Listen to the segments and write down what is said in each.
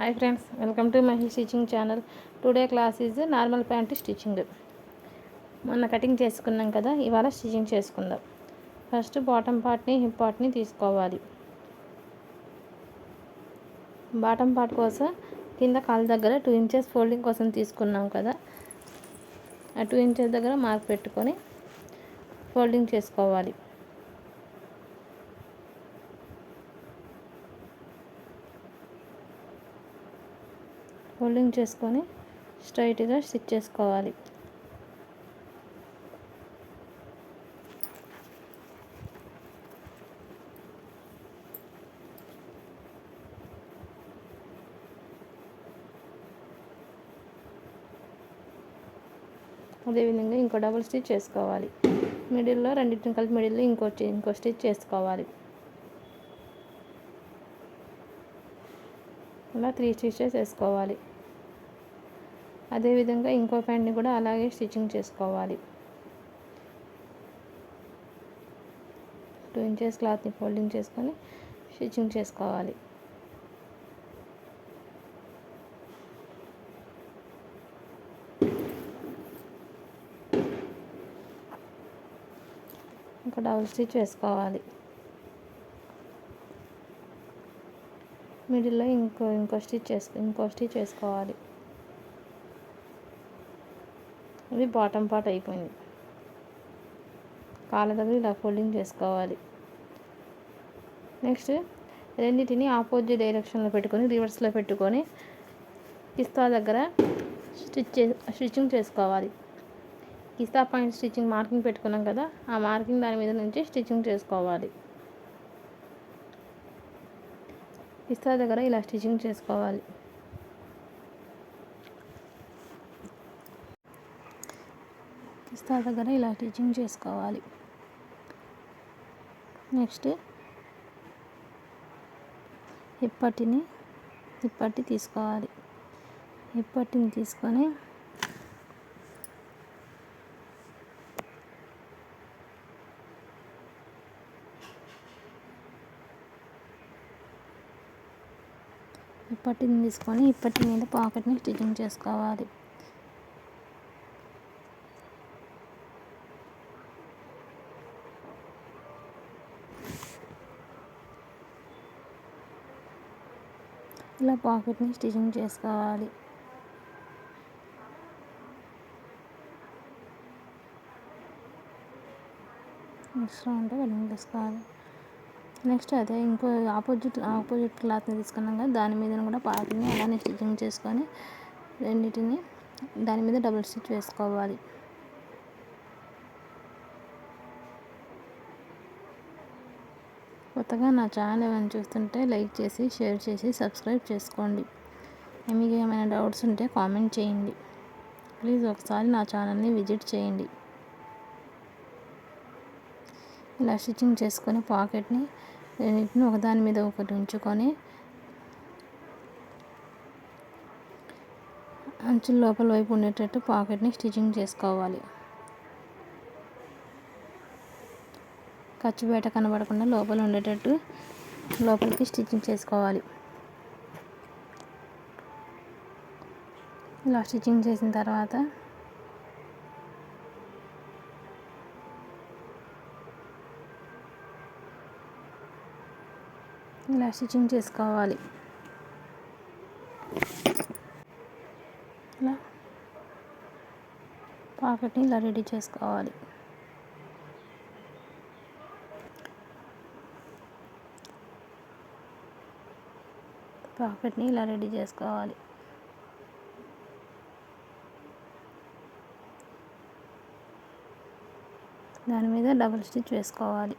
Hi friends, welcome to my stitching channel. Today class is normal pant stitching. మొన్న cutting చేసుకున్నాం కదా, ఇవాళ stitching చేసుకుందాం. ఫస్ట్ బాటమ్ పార్ట్ని హిప్ పార్ట్ని తీసుకోవాలి. బాటమ్ పార్ట్ కోసం కింద కాలు దగ్గర 2 ఇంచెస్ ఫోల్డింగ్ కోసం తీసుకున్నాం కదా, ఆ 2 ఇంచెస్ దగ్గర మార్క్ పెట్టుకొని ఫోల్డింగ్ చేసుకోవాలి. ఫోల్డింగ్ చేసుకొని స్ట్రైట్గా స్టిచ్ చేసుకోవాలి. అదేవిధంగా ఇంకో డబుల్ స్టిచ్ చేసుకోవాలి. మిడిల్లో రెండింటిని కలిపి మిడిల్లో ఇంకో స్టిచ్ చేసుకోవాలి. ఇలా 3 స్టిచెస్ వేసుకోవాలి. అదేవిధంగా ఇంకో ప్యాంట్ని కూడా అలాగే స్టిచ్చింగ్ చేసుకోవాలి. 2 ఇంచెస్ క్లాత్ని ఫోల్డింగ్ చేసుకొని స్టిచ్చింగ్ చేసుకోవాలి. ఒక డబుల్ స్టిచ్ వేసుకోవాలి. మిడిల్లో ఇంకో స్టిచ్ వేసుకోవాలి. ఇది బాటమ్ పార్ట్ అయిపోయింది. కాళ్ళ దగ్గర ఇలా ఫోల్డింగ్ చేసుకోవాలి. నెక్స్ట్ రెండింటిని ఆపోజిట్ డైరెక్షన్లో పెట్టుకొని రివర్స్లో పెట్టుకొని కిస్తా దగ్గర స్టిచ్చింగ్ చేసుకోవాలి. కిస్తా పాయింట్ స్టిచ్చింగ్ మార్కింగ్ పెట్టుకున్నాం కదా, ఆ మార్కింగ్ దాని మీద నుంచి స్టిచ్చింగ్ చేసుకోవాలి. కిస్తా దగ్గర ఇలా స్టిచ్చింగ్ చేసుకోవాలి. కిస్తా దగ్గర ఇలా స్టిచ్చింగ్ చేసుకోవాలి. నెక్స్ట్ హిప్ పట్టి తీసుకోవాలి. హిప్ పట్టిని తీసుకొని హిప్ పట్టి మీద పాకెట్ని స్టిచ్చింగ్ చేసుకోవాలి. ఇలా పాకెట్ని స్టిచ్చింగ్ చేసుకోవాలి. ఎక్స్ట్రా ఉంటే వెల్డింగ్ చేసుకోవాలి. నెక్స్ట్ అదే ఇంకో ఆపోజిట్ క్లాత్ని తీసుకున్నాం కదా, దాని మీద కూడా పార్ట్ని అలానే స్టిచ్చింగ్ చేసుకొని రెండింటిని దాని మీద డబుల్ స్టిచ్ వేసుకోవాలి. కొత్తగా నా ఛానల్ ఏమైనా చూస్తుంటే లైక్ చేసి షేర్ చేసి సబ్స్క్రైబ్ చేసుకోండి. మీకు ఏమైనా డౌట్స్ ఉంటే కామెంట్ చేయండి. ప్లీజ్ ఒకసారి నా ఛానల్ని విజిట్ చేయండి. ఇలా స్టిచ్చింగ్ చేసుకొని పాకెట్ని రెండింటిని ఒకదాని మీద ఒకటి ఉంచుకొని అంచుల లోపల వైపు ఉండేటట్టు పాకెట్ని స్టిచ్చింగ్ చేసుకోవాలి. ఖర్చు బయట కనబడకుండా లోపల ఉండేటట్టు లోపలికి స్టిచ్చింగ్ చేసుకోవాలి. ఇలా స్టిచ్చింగ్ చేసిన తర్వాత ఇలా స్టిచ్చింగ్ చేసుకోవాలి. ఇలా పాకెట్ని ఇలా రెడీ చేసుకోవాలి. దాని మీద డబుల్ స్టిచ్ వేసుకోవాలి.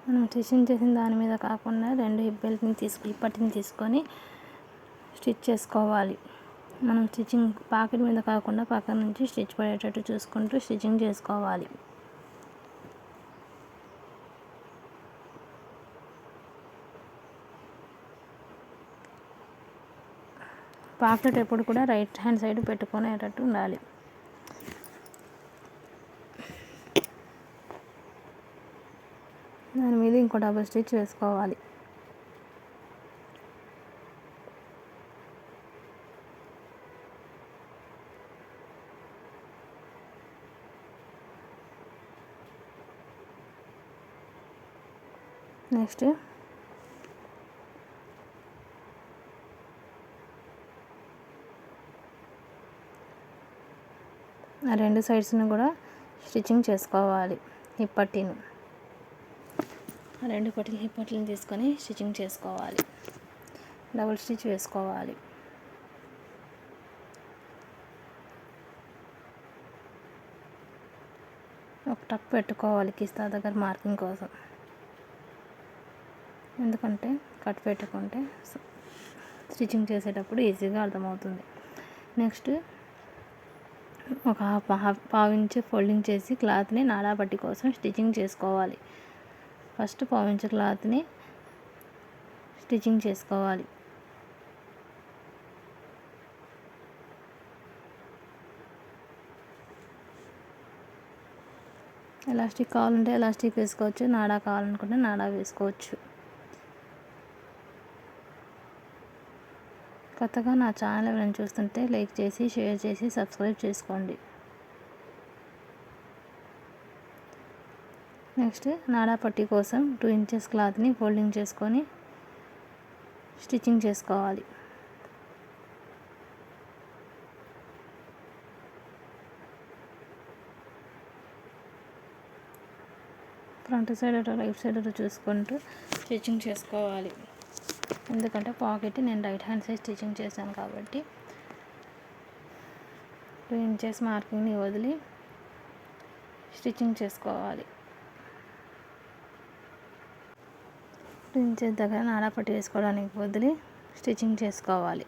మనం స్టిచ్చింగ్ చేసిన దాని మీద కాకుండా 2 హిప్ పట్టిని తీసుకొని స్టిచ్ చేసుకోవాలి. మనం స్టిచ్చింగ్ పాకెట్ మీద కాకుండా పక్కన నుంచి స్టిచ్ పడేటట్టు చూసుకుంటూ స్టిచ్చింగ్ చేసుకోవాలి. పాకెట్ ఎప్పుడు కూడా రైట్ హ్యాండ్ సైడ్ పెట్టుకునేటట్టు ఉండాలి. దాని మీద ఇంకో డబుల్ స్టిచ్ వేసుకోవాలి. నెక్స్ట్ ఆ రెండు సైడ్స్ని కూడా స్టిచ్చింగ్ చేసుకోవాలి. హిప్ పట్టీని రెండు హిప్ పట్టీలను తీసుకొని స్టిచ్చింగ్ చేసుకోవాలి. డబుల్ స్టిచ్ వేసుకోవాలి. ఒక టక్ పెట్టుకోవాలి కిస్తా దగ్గర మార్కింగ్ కోసం, ఎందుకంటే కట్ పెట్టుకుంటే స్టిచ్చింగ్ చేసేటప్పుడు ఈజీగా అర్థమవుతుంది. నెక్స్ట్ ఒక పావు ఇంచు ఫోల్డింగ్ చేసి క్లాత్ని నాడా పట్టి కోసం స్టిచ్చింగ్ చేసుకోవాలి. ఫస్ట్ పావు ఇంచు క్లాత్ని స్టిచ్చింగ్ చేసుకోవాలి. ఎలాస్టిక్ కావాలంటే ఎలాస్టిక్ వేసుకోవచ్చు, నాడా కావాలనుకుంటే నాడా వేసుకోవచ్చు. కొత్తగా నా ఛానల్ ఎవరైనా చూస్తుంటే లైక్ చేసి, షేర్ చేసి, సబ్స్క్రైబ్ చేసుకోండి. నెక్స్ట్ నాడా పట్టీ కోసం 2 ఇంచెస్ క్లాత్ని ఫోల్డింగ్ చేసుకొని స్టిచ్చింగ్ చేసుకోవాలి. ఫ్రంట్ సైడ్ అటు రైట్ సైడ్ అటు చూసుకుంటూ స్టిచ్చింగ్ చేసుకోవాలి. ఎందుకంటే పాకెట్ నేను రైట్ హ్యాండ్ సైడ్ స్టిచ్చింగ్ చేశాను కాబట్టి 2 ఇంచెస్ మార్కింగ్ని వదిలి స్టిచ్చింగ్ చేసుకోవాలి. 2 ఇంచెస్ దగ్గర నాడా పట్టి వేసుకోవడానికి వదిలి స్టిచ్చింగ్ చేసుకోవాలి.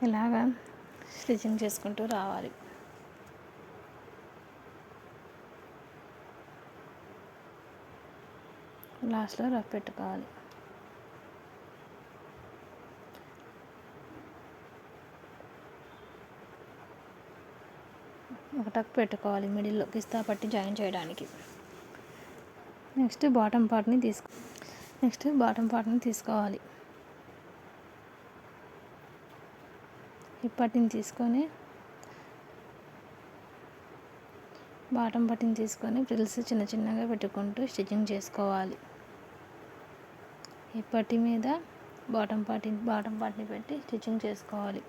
ఇలాగా స్టిచ్చింగ్ చేసుకుంటూ రావాలి. లాస్ట్లో రఫ్ పెట్టుకోవాలి. ఒక టక్ పెట్టుకోవాలి మిడిల్లో కిస్తా పట్టి జాయిన్ చేయడానికి. నెక్స్ట్ బాటమ్ పార్ట్ని తీసుకోవాలి. హిప్ పట్టీని తీసుకొని బాటమ్ పట్టీని తీసుకొని ఫ్రిల్స్ చిన్న చిన్నగా పెట్టుకుంటూ స్టిచ్చింగ్ చేసుకోవాలి. హిప్ పట్టీ మీద బాటమ్ పార్ట్ని పెట్టి స్టిచ్చింగ్ చేసుకోవాలి.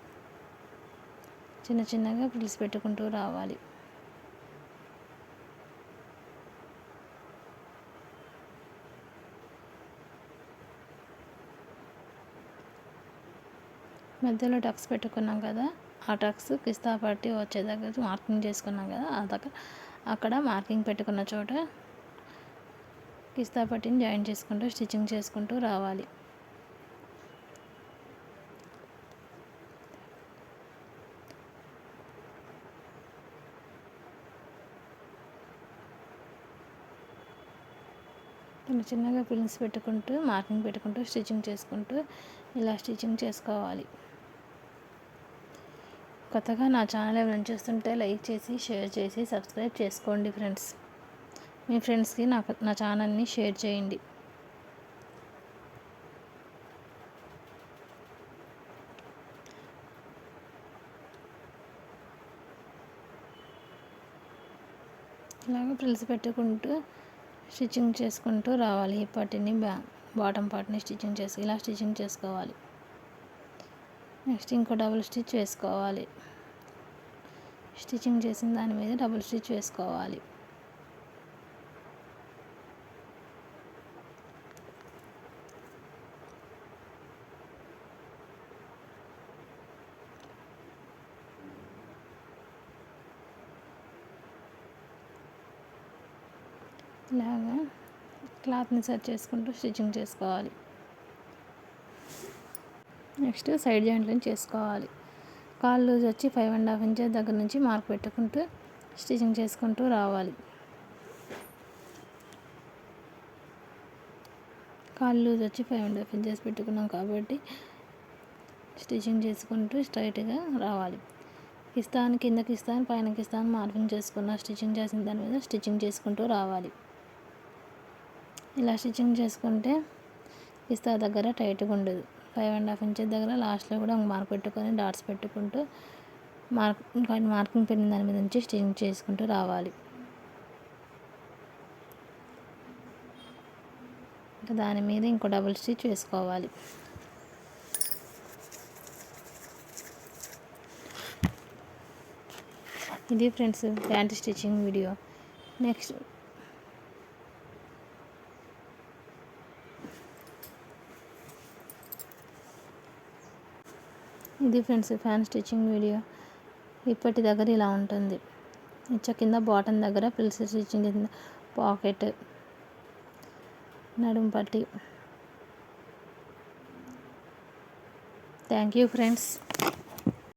చిన్న చిన్నగా ఫ్రిల్స్ పెట్టుకుంటూ రావాలి. మధ్యలో టక్స్ పెట్టుకున్నాం కదా, ఆ టక్స్ కిస్తా పట్టి వచ్చే దగ్గర మార్కింగ్ చేసుకున్నాం కదా, అక్కడ మార్కింగ్ పెట్టుకున్న చోట కిస్తా పట్టిని జాయిన్ చేసుకుంటూ స్టిచ్చింగ్ చేసుకుంటూ రావాలి. చిన్న చిన్నగా పిన్స్ పెట్టుకుంటూ మార్కింగ్ పెట్టుకుంటూ స్టిచ్చింగ్ చేసుకుంటూ ఇలా స్టిచ్చింగ్ చేసుకోవాలి. కొత్తగా నా ఛానల్ ఎవరైనా చూస్తుంటే లైక్ చేసి, షేర్ చేసి, సబ్స్క్రైబ్ చేసుకోండి ఫ్రెండ్స్. మీ ఫ్రెండ్స్కి నా ఛానల్ని షేర్ చేయండి. ఇలాగ ఫ్రిల్స్ పెట్టుకుంటూ స్టిచ్చింగ్ చేసుకుంటూ రావాలి. హిప్ పట్టీని బాటమ్ పార్ట్ని ఇలా స్టిచ్చింగ్ చేసుకోవాలి. నెక్స్ట్ ఇంకో డబుల్ స్టిచ్ వేసుకోవాలి. స్టిచ్చింగ్ చేసిన దాని మీద డబుల్ స్టిచ్ వేసుకోవాలి. ఇలాగా క్లాత్ని సెట్ చేసుకుంటూ స్టిచ్చింగ్ చేసుకోవాలి. నెక్స్ట్ సైడ్ జాయింట్లను చేసుకోవాలి. కాల్ లూజ్ వచ్చి 5.5 ఇంచెస్ దగ్గర నుంచి మార్క్ పెట్టుకుంటూ స్టిచ్చింగ్ చేసుకుంటూ రావాలి. కాళ్ళు లూజ్ వచ్చి 5.5 ఇంచెస్ పెట్టుకున్నాం కాబట్టి స్టిచ్చింగ్ చేసుకుంటూ స్ట్రైట్గా రావాలి. కిందకి ఇస్తాను పైనకి ఇస్తాను మార్కింగ్ చేసుకున్న స్టిచ్చింగ్ చేసిన దాని మీద స్టిచ్చింగ్ చేసుకుంటూ రావాలి. ఇలా స్టిచ్చింగ్ చేసుకుంటే కిస్తా దగ్గర టైట్గా ఉండదు. 5.5 ఇంచెస్ దగ్గర లాస్ట్లో కూడా మార్క్ పెట్టుకొని డాట్స్ పెట్టుకుంటూ మార్కింగ్ పెట్టిన దాని మీద నుంచి స్టిచ్చింగ్ చేసుకుంటూ రావాలి. ఇంకా దాని మీద ఇంకో డబుల్ స్టిచ్ వేసుకోవాలి. ఇది friends pant stitching video. Next ఇది ఫ్రెండ్స్ ఫ్యాన్ స్టిచ్చింగ్ వీడియో. ఇప్పటి దగ్గర ఇలా ఉంటుంది. కింద బాటమ్ దగ్గర ప్రిల్స్ స్టిచ్చింగ్ కింద పాకెట్, నడుము పట్టి. Thank you friends.